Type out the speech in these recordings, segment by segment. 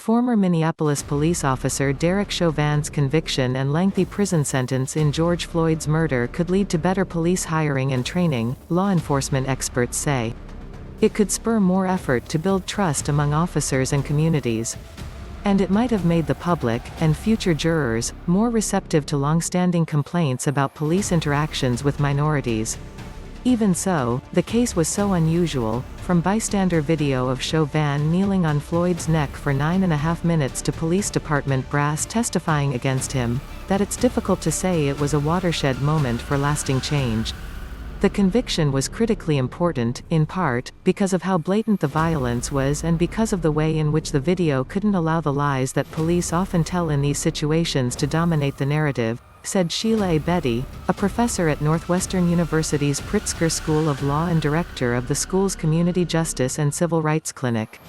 Former Minneapolis police officer Derek Chauvin's conviction and lengthy prison sentence in George Floyd's murder could lead to better police hiring and training, law enforcement experts say. It could spur more effort to build trust among officers and communities. And it might have made the public, and future jurors, more receptive to long-standing complaints about police interactions with minorities. Even so, the case was so unusual, from bystander video of Chauvin kneeling on Floyd's neck for 9.5 minutes to police department brass testifying against him, that it's difficult to say it was a watershed moment for lasting change. The conviction was critically important, in part, because of how blatant the violence was and because of the way in which the video couldn't allow the lies that police often tell in these situations to dominate the narrative, said Sheila A. Bedi, a professor at Northwestern University's Pritzker School of Law and director of the school's Community Justice and Civil Rights Clinic.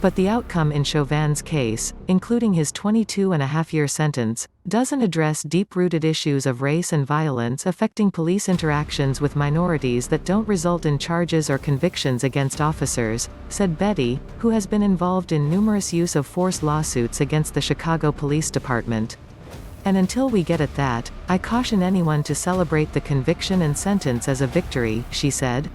But the outcome in Chauvin's case, including his 22.5-year sentence, doesn't address deep-rooted issues of race and violence affecting police interactions with minorities that don't result in charges or convictions against officers, said Bedi, who has been involved in numerous use of force lawsuits against the Chicago Police Department. And until we get at that, I caution anyone to celebrate the conviction and sentence as a victory, she said.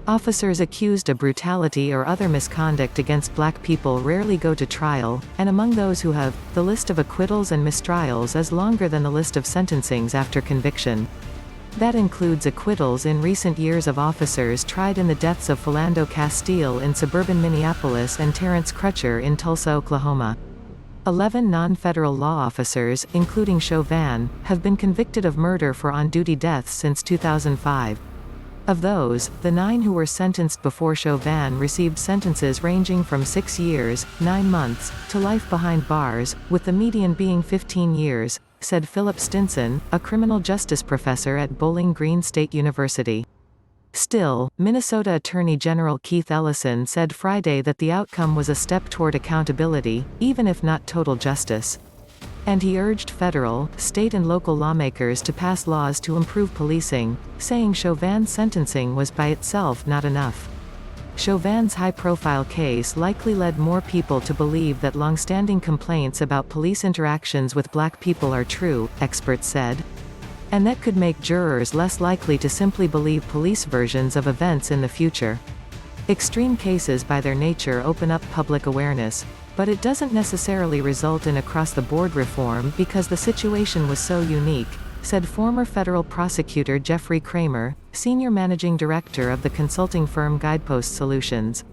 Officers accused of brutality or other misconduct against black people rarely go to trial, and among those who have, the list of acquittals and mistrials is longer than the list of sentencings after conviction. That includes acquittals in recent years of officers tried in the deaths of Philando Castile in suburban Minneapolis and Terence Crutcher in Tulsa, Oklahoma. 11 non-federal law officers, including Chauvin, have been convicted of murder for on-duty deaths since 2005. Of those, the 9 who were sentenced before Chauvin received sentences ranging from 6 years, 9 months, to life behind bars, with the median being 15 years, said Philip Stinson, a criminal justice professor at Bowling Green State University. Still, Minnesota Attorney General Keith Ellison said Friday that the outcome was a step toward accountability, even if not total justice. And he urged federal, state and local lawmakers to pass laws to improve policing, saying Chauvin's sentencing was by itself not enough. Chauvin's high-profile case likely led more people to believe that long-standing complaints about police interactions with black people are true, experts said. And that could make jurors less likely to simply believe police versions of events in the future. Extreme cases by their nature open up public awareness, but it doesn't necessarily result in across-the-board reform because the situation was so unique, said former federal prosecutor Jeffrey Cramer, senior managing director of the consulting firm Guidepost Solutions.